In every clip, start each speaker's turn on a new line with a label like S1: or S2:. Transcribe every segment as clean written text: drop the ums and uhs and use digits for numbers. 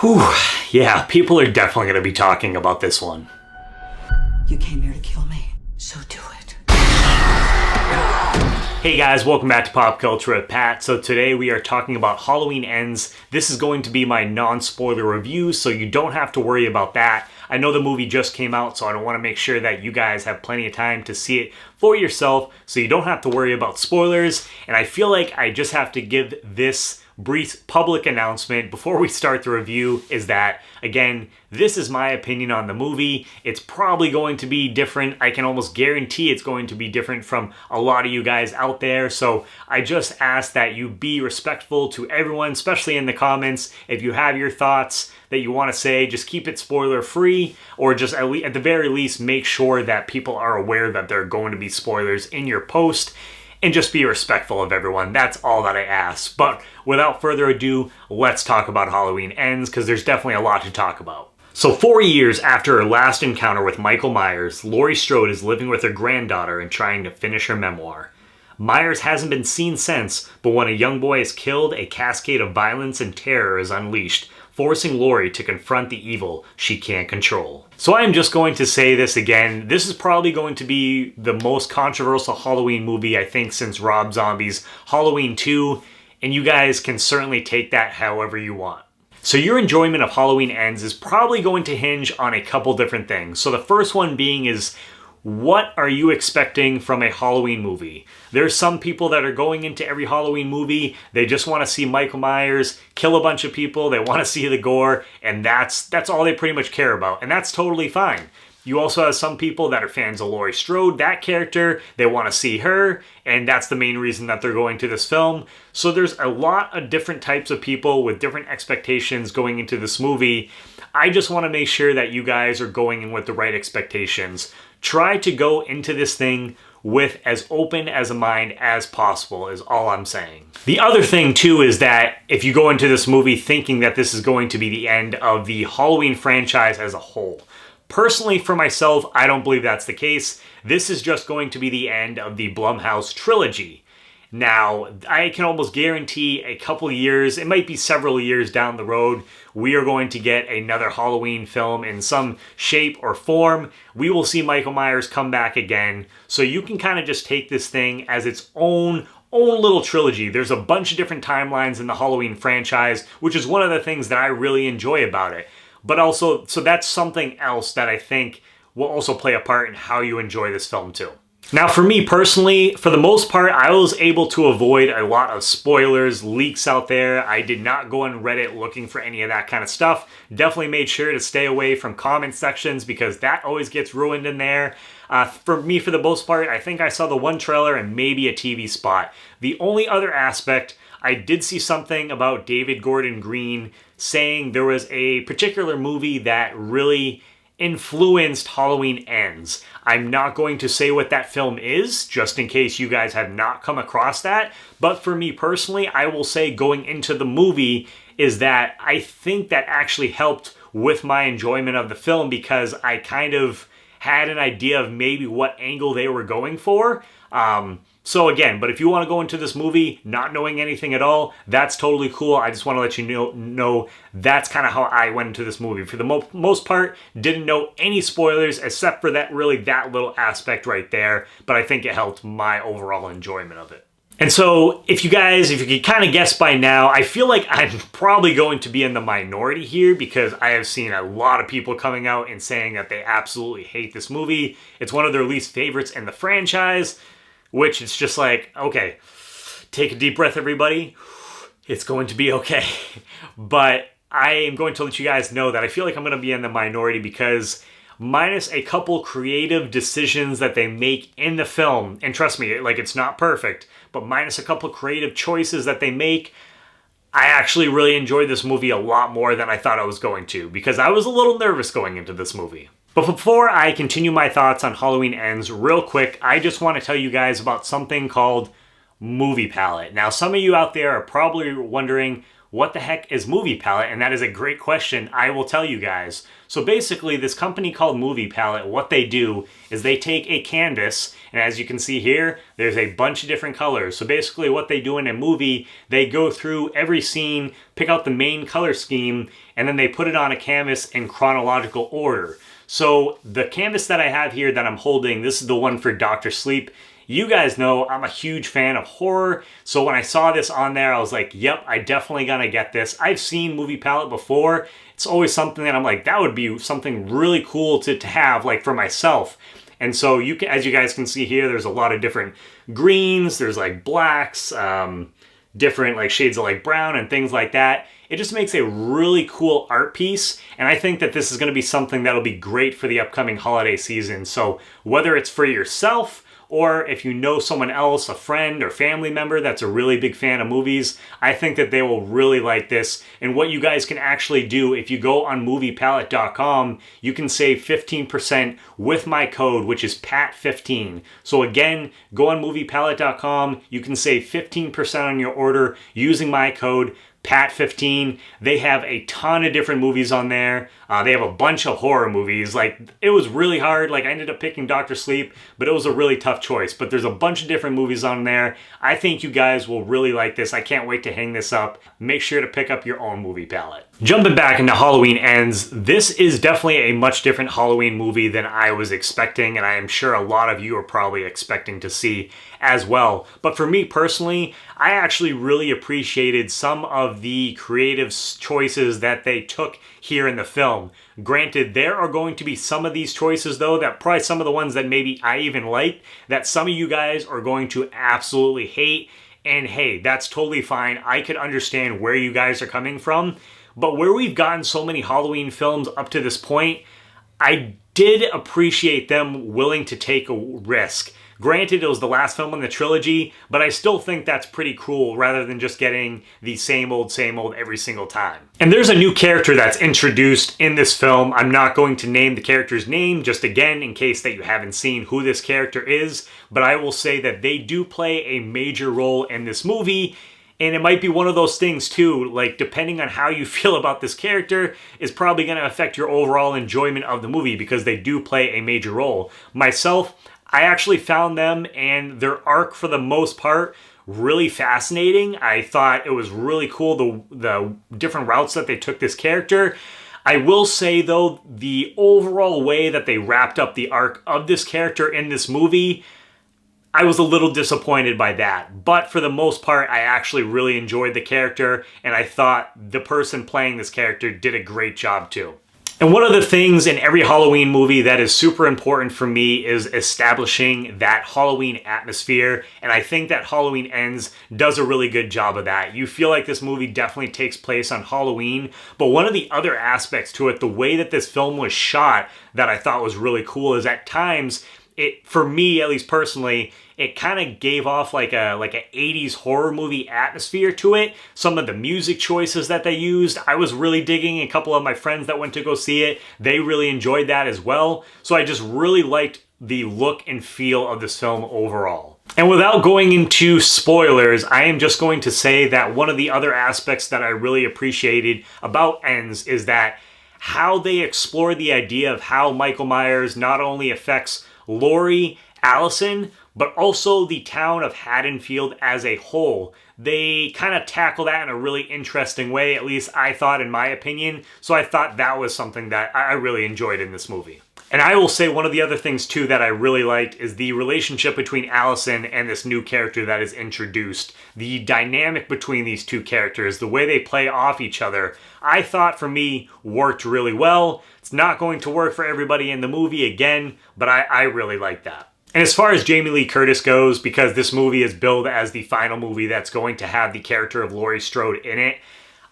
S1: Whew, yeah, people are definitely going to be talking about this one.
S2: You came here to kill me, so do it.
S1: Hey guys, welcome back to Pop Culture with Pat. So today we are talking about Halloween Ends. This is going to be my non-spoiler review, so you don't have to worry about that. I know the movie just came out, so I want to make sure that you guys have plenty of time to see it for yourself, so you don't have to worry about spoilers. And I feel like I just have to give this brief public announcement before we start the review is that, again, this is my opinion on the movie. It's probably going to be different. I can almost guarantee it's going to be different from a lot of you guys out there. So I just ask that you be respectful to everyone, especially in the comments. If you have your thoughts that you want to say, just keep it spoiler free, or just at the very least make sure that people are aware that there are going to be spoilers in your post. And just be respectful of everyone. That's all that I ask. But without further ado, let's talk about Halloween Ends, because there's definitely a lot to talk about. So 4 years after her last encounter with Michael Myers, Laurie Strode is living with her granddaughter and trying to finish her memoir. Myers hasn't been seen since, but when a young boy is killed, a cascade of violence and terror is unleashed, forcing Laurie to confront the evil she can't control. So I am just going to say this again. This is probably going to be the most controversial Halloween movie, I think, since Rob Zombie's Halloween 2, and you guys can certainly take that however you want. So your enjoyment of Halloween Ends is probably going to hinge on a couple different things. So the first one being is, what are you expecting from a Halloween movie? There's some people that are going into every Halloween movie, they just want to see Michael Myers kill a bunch of people, they want to see the gore, and that's all they pretty much care about, and that's totally fine. You also have some people that are fans of Laurie Strode, that character, they want to see her, and that's the main reason that they're going to this film. So there's a lot of different types of people with different expectations going into this movie. I just want to make sure that you guys are going in with the right expectations. Try to go into this thing with as open as a mind as possible is all I'm saying. The other thing too is that if you go into this movie thinking that this is going to be the end of the Halloween franchise as a whole, personally for myself, I don't believe that's the case. This is just going to be the end of the Blumhouse Trilogy. Now, I can almost guarantee a couple years, it might be several years down the road, we are going to get another Halloween film in some shape or form. We will see Michael Myers come back again. So you can kind of just take this thing as its own little trilogy. There's a bunch of different timelines in the Halloween franchise, which is one of the things that I really enjoy about it. But also, so that's something else that I think will also play a part in how you enjoy this film too. Now for me personally, for the most part, I was able to avoid a lot of spoilers, leaks out there. I did not go on Reddit looking for any of that kind of stuff. Definitely made sure to stay away from comment sections because that always gets ruined in there. For me, for the most part, I think I saw the one trailer and maybe a TV spot. The only other aspect, I did see something about David Gordon Green saying there was a particular movie that really influenced Halloween Ends. I'm not going to say what that film is, just in case you guys have not come across that. But for me personally, I will say going into the movie is that I think that actually helped with my enjoyment of the film because I kind of had an idea of maybe what angle they were going for. So again, but if you want to go into this movie not knowing anything at all, that's totally cool. I just want to let you know that's kind of how I went into this movie. For the most part, didn't know any spoilers except for that little aspect right there, but I think it helped my overall enjoyment of it. And so if you could kind of guess by now, I feel like I'm probably going to be in the minority here because I have seen a lot of people coming out and saying that they absolutely hate this movie. It's one of their least favorites in the franchise. Which it's just like, okay, take a deep breath, everybody. It's going to be okay. But I am going to let you guys know that I feel like I'm going to be in the minority because minus a couple creative decisions that they make in the film, and trust me, like it's not perfect, but minus a couple creative choices that they make, I actually really enjoyed this movie a lot more than I thought I was going to because I was a little nervous going into this movie. But before I continue my thoughts on Halloween Ends, real quick, I just want to tell you guys about something called Movie Palette. Now, some of you out there are probably wondering, what the heck is Movie Palette? And that is a great question. I will tell you guys. So basically, this company called Movie Palette, what they do is they take a canvas, and as you can see here, there's a bunch of different colors. So basically what they do in a movie, they go through every scene, pick out the main color scheme, and then they put it on a canvas in chronological order. So the canvas that I have here that I'm holding, this is the one for Dr. Sleep. You guys know I'm a huge fan of horror, so when I saw this on there, I was like, yep, I definitely gotta get this. I've seen Movie Palette before. It's always something that I'm like, that would be something really cool to have, like, for myself. And so you can, as you guys can see here, there's a lot of different greens, there's like blacks, different like shades of like brown and things like that. It just makes a really cool art piece, and I think that this is going to be something that'll be great for the upcoming holiday season. So whether it's for yourself, or if you know someone else, a friend or family member that's a really big fan of movies, I think that they will really like this. And what you guys can actually do, if you go on moviepalette.com, you can save 15% with my code, which is PAT15. So again, go on moviepalette.com, you can save 15% on your order using my code PAT15. They have a ton of different movies on there. They have a bunch of horror movies. Like, it was really hard. Like, I ended up picking Dr. Sleep, but it was a really tough choice. But there's a bunch of different movies on there. I think you guys will really like this. I can't wait to hang this up. Make sure to pick up your own Movie Palette. Jumping back into Halloween Ends, this is definitely a much different Halloween movie than I was expecting, and I am sure a lot of you are probably expecting to see as well. But for me personally, I actually really appreciated some of the creative choices that they took here in the film. Granted, there are going to be some of these choices, though, that probably some of the ones that maybe I even liked, that some of you guys are going to absolutely hate. And hey, that's totally fine. I could understand where you guys are coming from. But where we've gotten so many Halloween films up to this point, I did appreciate them willing to take a risk. Granted, it was the last film in the trilogy, but I still think that's pretty cool rather than just getting the same old every single time. And there's a new character that's introduced in this film. I'm not going to name the character's name, just again, in case that you haven't seen who this character is, but I will say that they do play a major role in this movie. And it might be one of those things too, like depending on how you feel about this character is probably going to affect your overall enjoyment of the movie, because they do play a major role. Myself, I actually found them and their arc for the most part really fascinating. I thought it was really cool, the different routes that they took this character. I will say though, the overall way that they wrapped up the arc of this character in this movie, I was a little disappointed by that. But for the most part, I actually really enjoyed the character, and I thought the person playing this character did a great job too. And one of the things in every Halloween movie that is super important for me is establishing that Halloween atmosphere, and I think that Halloween Ends does a really good job of that. You feel like this movie definitely takes place on Halloween, but one of the other aspects to it, the way that this film was shot that I thought was really cool, is at times, for me, at least personally, it kind of gave off like an 80s horror movie atmosphere to it. Some of the music choices that they used, I was really digging. A couple of my friends that went to go see it, they really enjoyed that as well. So I just really liked the look and feel of this film overall. And without going into spoilers, I am just going to say that one of the other aspects that I really appreciated about Ends is that how they explore the idea of how Michael Myers not only affects Laurie, Allison, but also the town of Haddonfield as a whole. They kind of tackle that in a really interesting way, at least I thought, in my opinion. So I thought that was something that I really enjoyed in this movie. And I will say one of the other things too that I really liked is the relationship between Allison and this new character that is introduced. The dynamic between these two characters, the way they play off each other, I thought for me worked really well. It's not going to work for everybody in the movie again, but I really like that. And as far as Jamie Lee Curtis goes, because this movie is billed as the final movie that's going to have the character of Laurie Strode in it,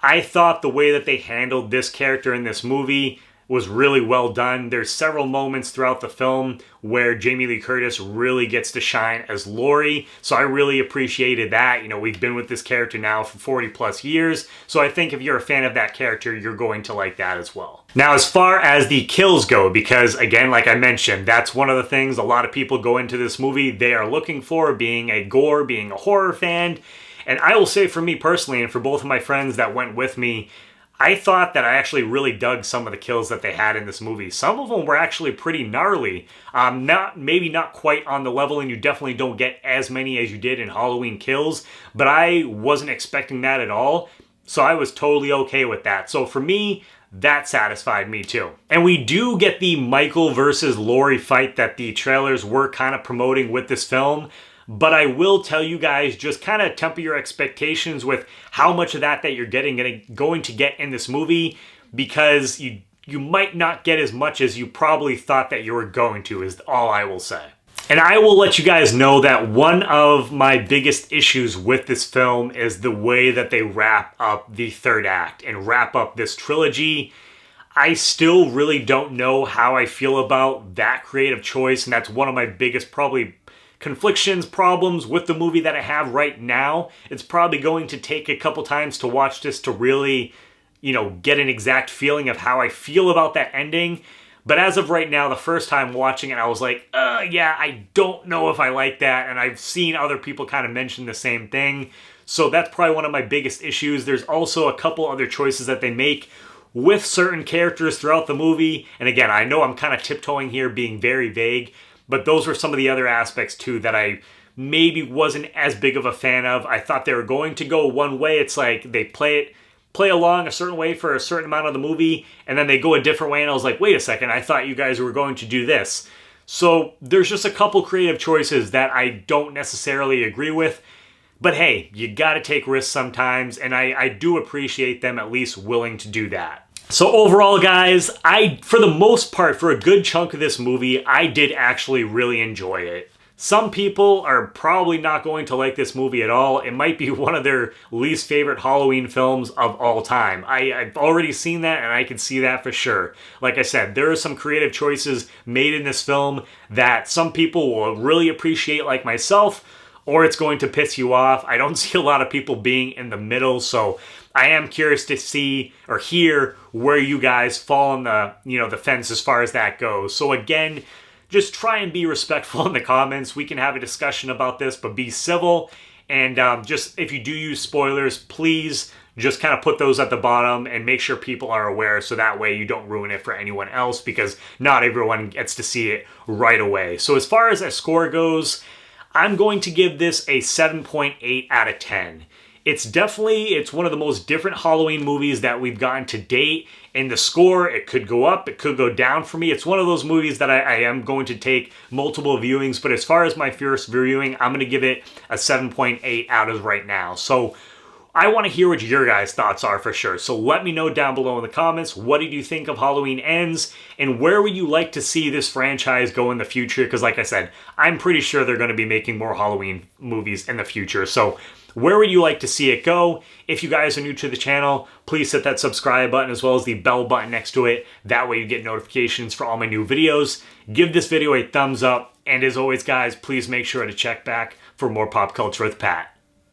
S1: I thought the way that they handled this character in this movie was really well done. There's several moments throughout the film where Jamie Lee Curtis really gets to shine as Laurie, so I really appreciated that. You know, we've been with this character now for 40 plus years, so I think if you're a fan of that character, you're going to like that as well. Now, as far as the kills go, because again, like I mentioned, that's one of the things a lot of people go into this movie they are looking for, being a gore, being a horror fan. And I will say for me personally, and for both of my friends that went with me, I thought that I actually really dug some of the kills that they had in this movie. Some of them were actually pretty gnarly. Maybe not quite on the level, and you definitely don't get as many as you did in Halloween Kills, but I wasn't expecting that at all, so I was totally okay with that. So for me, that satisfied me too. And we do get the Michael versus Laurie fight that the trailers were kind of promoting with this film. But I will tell you guys, just kind of temper your expectations with how much of that you're going to get in this movie, because you might not get as much as you probably thought that you were going to, is all I will say. And I will let you guys know that one of my biggest issues with this film is the way that they wrap up the third act and wrap up this trilogy. I still really don't know how I feel about that creative choice, and that's one of my biggest probably problems with the movie that I have right now. It's probably going to take a couple times to watch this to really, get an exact feeling of how I feel about that ending. But as of right now, the first time watching it, I was like, yeah, I don't know if I like that. And I've seen other people kind of mention the same thing. So that's probably one of my biggest issues. There's also a couple other choices that they make with certain characters throughout the movie. And again, I know I'm kind of tiptoeing here, being very vague, but those were some of the other aspects too that I maybe wasn't as big of a fan of. I thought they were going to go one way. It's like they play along a certain way for a certain amount of the movie, and then they go a different way, and I was like, wait a second, I thought you guys were going to do this. So there's just a couple creative choices that I don't necessarily agree with. But hey, you gotta take risks sometimes, and I do appreciate them at least willing to do that. So overall, guys, for the most part, for a good chunk of this movie, I did actually really enjoy it. Some people are probably not going to like this movie at all. It might be one of their least favorite Halloween films of all time. I've already seen that, and I can see that for sure. Like I said, there are some creative choices made in this film that some people will really appreciate, like myself, or it's going to piss you off. I don't see a lot of people being in the middle, so I am curious to see or hear where you guys fall on the fence as far as that goes. So again, just try and be respectful in the comments. We can have a discussion about this, but be civil. And just if you do use spoilers, please just kind of put those at the bottom and make sure people are aware, so that way you don't ruin it for anyone else, because not everyone gets to see it right away. So as far as a score goes, I'm going to give this a 7.8 out of 10. It's one of the most different Halloween movies that we've gotten to date. And the score, it could go up, it could go down for me. It's one of those movies that I am going to take multiple viewings. But as far as my first viewing, I'm going to give it a 7.8 out of right now. So I want to hear what your guys' thoughts are for sure. So let me know down below in the comments, what did you think of Halloween Ends? And where would you like to see this franchise go in the future? Because like I said, I'm pretty sure they're going to be making more Halloween movies in the future. So where would you like to see it go? If you guys are new to the channel, please hit that subscribe button as well as the bell button next to it. That way you get notifications for all my new videos. Give this video a thumbs up. And as always, guys, please make sure to check back for more Pop Culture with Pat.